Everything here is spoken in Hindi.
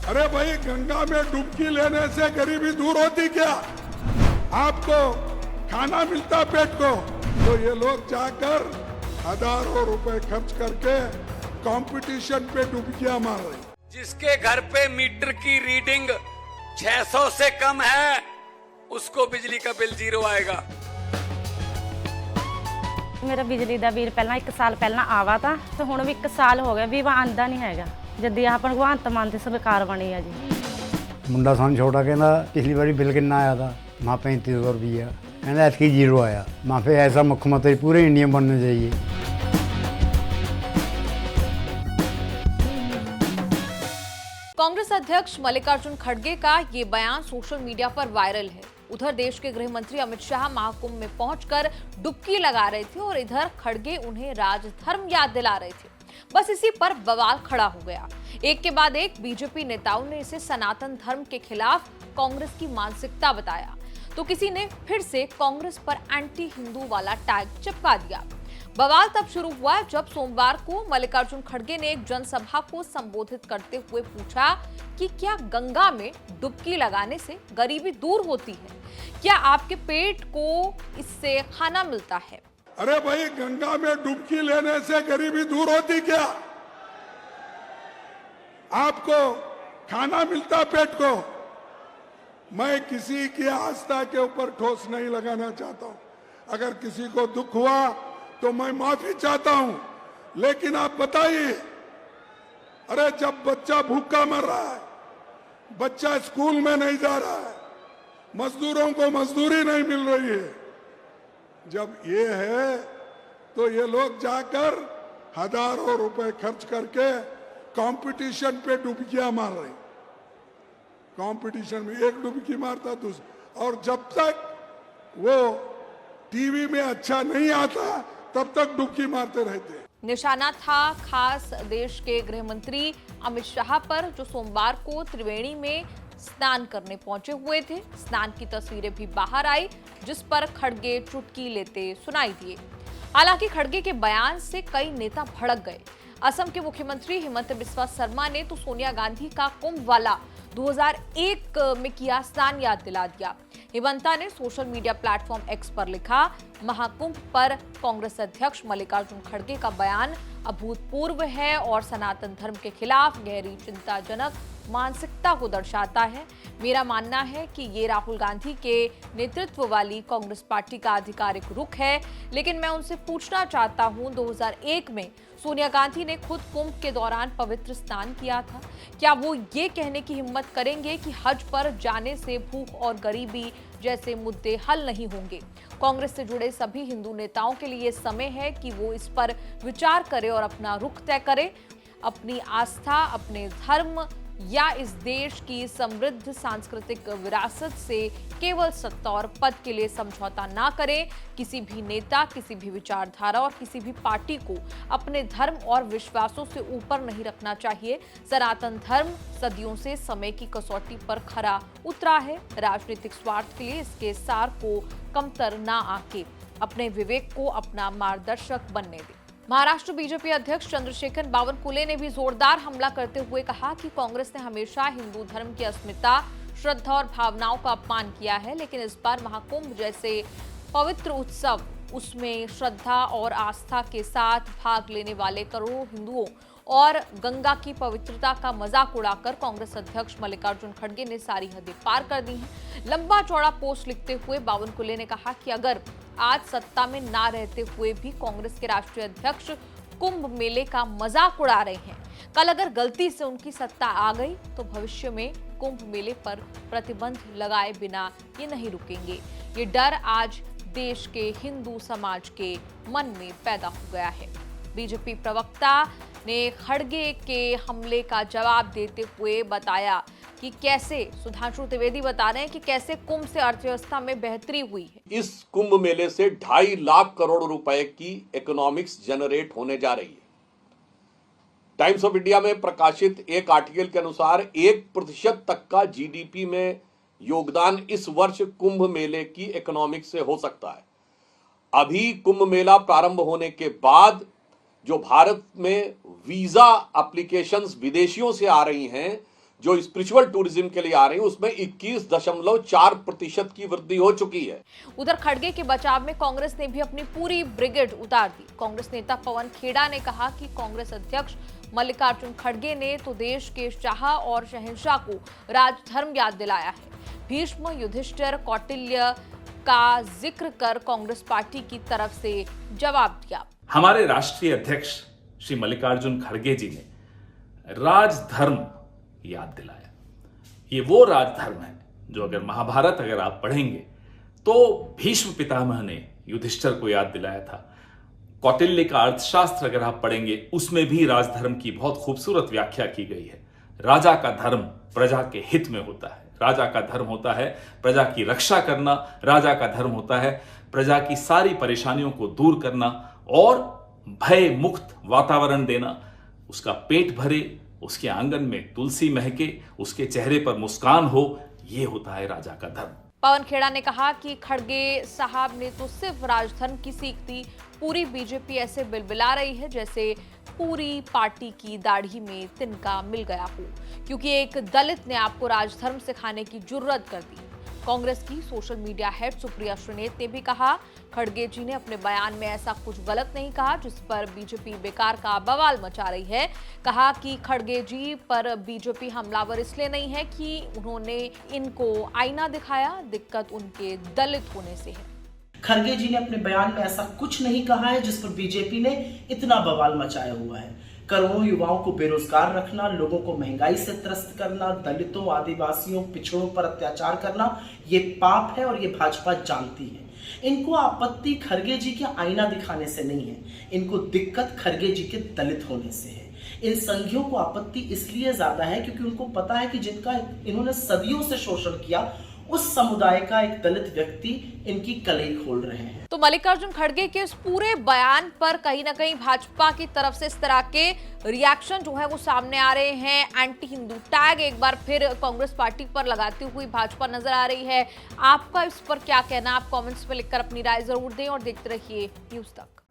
अरे भाई, गंगा में डुबकी लेने से गरीबी दूर होती क्या? आपको खाना मिलता पेट को, तो ये लोग जाकर हजारों रुपए खर्च करके कंपटीशन पे डुबकियां मार रहे। जिसके घर पे मीटर की रीडिंग 600 से कम है, उसको बिजली का बिल 0 आएगा। मेरा बिजली ਦਾ ਬਿੱਲ ਪਹਿਲਾਂ 1 ਸਾਲ ਪਹਿਲਾਂ ਆਵਾ ਤਾਂ ਤੇ ਹੁਣ ਵੀ 1 ਸਾਲ ਹੋ ਗਿਆ ਵੀ ਆਂਦਾ ਨਹੀਂ ਹੈਗਾ। ਜਦ ਆਹ ਭਗਵੰਤ ਮਾਨ ਦੀ ਸਰਕਾਰ ਬਣੀ ਆ ਜੀ। ਮੁੰਡਾ ਸਾਨੂੰ ਛੋਟਾ ਕਹਿੰਦਾ ਪਿਛਲੀ ਵਾਰੀ ਬਿੱਲ ਕਿੰਨਾ ਆਇਆ ਤਾਂ ਮਾਂ 3500 ਰੁਪਈਆ ਕਹਿੰਦਾ ਐਤਕੀ 0 ਆਇਆ। ਮਾਂ ਫੇ ਐਸਾ ਮੁੱਖ ਮੰਤਰੀ पूरे इंडिया बनना चाहिए। कांग्रेस अध्यक्ष मल्लिकार्जुन खड़गे का ये बयान सोशल मीडिया पर वायरल है। उधर देश के गृह मंत्री अमित शाह महाकुंभ में पहुंचकर डुबकी लगा रहे थे और इधर खड़गे उन्हें राजधर्म याद दिला रहे थे। बस इसी पर बवाल खड़ा हो गया। एक के बाद एक बीजेपी नेताओं ने इसे सनातन धर्म के खिलाफ कांग्रेस की मानसिकता बताया, तो किसी ने फिर से कांग्रेस पर एंटी हिंदू वाला टैग चिपका दिया। बवाल तब शुरू हुआ जब सोमवार को मल्लिकार्जुन खड़गे ने एक जनसभा को संबोधित करते हुए पूछा कि क्या गंगा में डुबकी लगाने से गरीबी दूर होती है? क्या आपके पेट को इससे खाना मिलता है? अरे भाई, गंगा में डुबकी लेने से गरीबी दूर होती क्या? आपको खाना मिलता पेट को? मैं किसी की आस्था के ऊपर ठोस नहीं लगाना चाहता हूं। अगर किसी को दुख हुआ तो मैं माफी चाहता हूं, लेकिन आप बताइए, अरे जब बच्चा भूखा मर रहा है, बच्चा स्कूल में नहीं जा रहा है, मजदूरों को मजदूरी नहीं मिल रही है, जब ये है तो ये लोग जाकर हजारों रुपए खर्च करके कंपटीशन पे डुबकियां मार रहे। कंपटीशन में एक डुबकी मारता दूसरा, और जब तक वो टीवी में अच्छा नहीं आता तब तक डुबकी मारते रहते। निशाना था खास देश के गृह मंत्री अमित शाह पर, जो सोमवार को त्रिवेणी में स्नान करने पहुंचे हुए थे। स्नान की तस्वीरें भी बाहर आई, जिस पर खड़गे चुटकी लेते सुनाई दिए। हालांकि खड़गे के बयान से कई नेता भड़क गए। असम के मुख्यमंत्री हिमंत बिस्वा शर्मा ने तो सोनिया गांधी का कुंभ वाला 2001 में किया स्नान याद दिला दिया। हिमंता ने सोशल मीडिया प्लेटफॉर्म एक्स पर लिखा, महाकुंभ पर कांग्रेस अध्यक्ष मल्लिकार्जुन खड़गे का बयान अभूतपूर्व है और सनातन धर्म के खिलाफ गहरी चिंताजनक मानसिकता को दर्शाता है। मेरा मानना है कि ये राहुल गांधी के नेतृत्व वाली कांग्रेस पार्टी का आधिकारिक रुख है, लेकिन मैं उनसे पूछना चाहता हूं, 2001 में सोनिया गांधी ने खुद कुंभ के दौरान पवित्र स्नान किया था। क्या वो ये कहने की हिम्मत करेंगे कि हज पर जाने से भूख और गरीबी जैसे मुद्दे हल नहीं होंगे? कांग्रेस से जुड़े सभी हिंदू नेताओं के लिए समय है कि वो इस पर विचार करें और अपना रुख तय करें। अपनी आस्था, अपने धर्म या इस देश की समृद्ध सांस्कृतिक विरासत से केवल सत्ता और पद के लिए समझौता ना करें। किसी भी नेता, किसी भी विचारधारा और किसी भी पार्टी को अपने धर्म और विश्वासों से ऊपर नहीं रखना चाहिए। सनातन धर्म सदियों से समय की कसौटी पर खरा उतरा है। राजनीतिक स्वार्थ के लिए इसके सार को कमतर ना आके अपने विवेक को अपना मार्गदर्शक बनने दें। महाराष्ट्र बीजेपी अध्यक्ष चंद्रशेखर बावनकुले ने भी जोरदार हमला करते हुए कहा कि कांग्रेस ने हमेशा हिंदू धर्म की अस्मिता, श्रद्धा और भावनाओं का अपमान किया है, लेकिन इस बार महाकुंभ जैसे पवित्र उत्सव, उसमें श्रद्धा और आस्था के साथ भाग लेने वाले करोड़ों हिंदुओं और गंगा की पवित्रता का मजाक उड़ाकर कांग्रेस अध्यक्ष मल्लिकार्जुन खड़गे ने सारी हदें पार कर दी हैं। लंबा चौड़ा पोस्ट लिखते हुए बावनकुले ने कहा कि अगर आज सत्ता में ना रहते हुए भी कांग्रेस के राष्ट्रीय अध्यक्ष कुंभ मेले का मजाक उड़ा रहे हैं, कल अगर गलती से उनकी सत्ता आ गई तो भविष्य में कुंभ मेले पर प्रतिबंध लगाए बिना ये नहीं रुकेंगे। ये डर आज देश के हिंदू समाज के मन में पैदा हो गया है। बीजेपी प्रवक्ता ने खड़गे के हमले का जवाब देते हुए बताया कि कैसे, सुधांशु त्रिवेदी बता रहे हैं कि कैसे कुंभ से अर्थव्यवस्था में बेहतरी हुई है। इस कुंभ मेले से 2.5 लाख करोड़ रुपए की इकोनॉमिक्स जनरेट होने जा रही है। टाइम्स ऑफ इंडिया में प्रकाशित एक आर्टिकल के अनुसार 1% तक का जीडीपी में योगदान इस वर्ष कुंभ मेले की इकोनॉमिक्स से हो सकता है। अभी कुंभ मेला प्रारंभ होने के बाद जो भारत में वीजा एप्लीकेशंस विदेशियों से आ रही हैं, जो स्पिरिचुअल टूरिज्म के लिए आ रही हैं उसमें 21.4% की वृद्धि हो चुकी है। उधर खड़गे के बचाव में कांग्रेस ने भी अपनी पूरी ब्रिगेड उतार दी। कांग्रेस नेता पवन खेड़ा ने कहा कि कांग्रेस अध्यक्ष मल्लिकार्जुन खड़गे ने तो देश के शाह और शहंशाह को राजधर्म याद दिलाया है। भीष्म, युधिष्ठिर, कौटिल्य का जिक्र कर कांग्रेस पार्टी की तरफ से जवाब दिया। हमारे राष्ट्रीय अध्यक्ष श्री मल्लिकार्जुन खड़गे जी ने राजधर्म याद दिलाया। ये वो राजधर्म है जो अगर महाभारत अगर आप पढ़ेंगे तो भीष्म पितामह ने युधिष्ठिर को याद दिलाया था। कौटिल्य का अर्थशास्त्र अगर आप पढ़ेंगे उसमें भी राजधर्म की बहुत खूबसूरत व्याख्या की गई है। राजा का धर्म प्रजा के हित में होता है। राजा का धर्म होता है प्रजा की रक्षा करना। राजा का धर्म होता है प्रजा की सारी परेशानियों को दूर करना और भय मुक्त वातावरण देना। उसका पेट भरे, उसके आंगन में तुलसी महके, उसके चेहरे पर मुस्कान हो, ये होता है राजा का धर्म। पवन खेड़ा ने कहा कि खड़गे साहब ने तो सिर्फ राजधर्म की सीख दी। पूरी बीजेपी ऐसे बिलबिला रही है जैसे पूरी पार्टी की दाढ़ी में तिनका मिल गया हो, क्योंकि एक दलित ने आपको राजधर्म सिखाने की जुर्रत कर दी। कांग्रेस की social media head Supriya Shrinate ने भी कहा, खड़गे जी ने अपने बयान में ऐसा कुछ गलत नहीं कहा जिस पर बीजेपी बेकार का बवाल मचा रही है। कहा कि खड़गे जी पर बीजेपी हमलावर इसलिए नहीं है कि उन्होंने इनको आईना दिखाया, दिक्कत उनके दलित होने से है। खड़गे जी ने अपने बयान में ऐसा कुछ नहीं कहा है जिस पर बीजेपी ने इतना बवाल मचाया हुआ है। करोड़ों युवाओं को बेरोजगार रखना, लोगों को महंगाई से त्रस्त करना, दलितों, आदिवासियों, पिछड़ों पर अत्याचार करना, ये पाप है और ये भाजपा जानती है। इनको आपत्ति खड़गे जी के आईना दिखाने से नहीं है, इनको दिक्कत खड़गे जी के दलित होने से है। इन संघियों को आपत्ति इसलिए ज्यादा है क्योंकि उनको पता है कि जिनका इन्होंने सदियों से शोषण किया उस समुदाय का एक दलित व्यक्ति इनकी कलई खोल रहे हैं। तो मल्लिकार्जुन खड़गे के इस पूरे बयान पर कहीं ना कहीं भाजपा की तरफ से इस तरह के रिएक्शन जो है वो सामने आ रहे हैं। एंटी हिंदू टैग एक बार फिर कांग्रेस पार्टी पर लगाती हुई भाजपा नजर आ रही है। आपका इस पर क्या कहना, आप कमेंट्स में लिखकर अपनी राय जरूर दें और देखते रहिए न्यूज़ तक।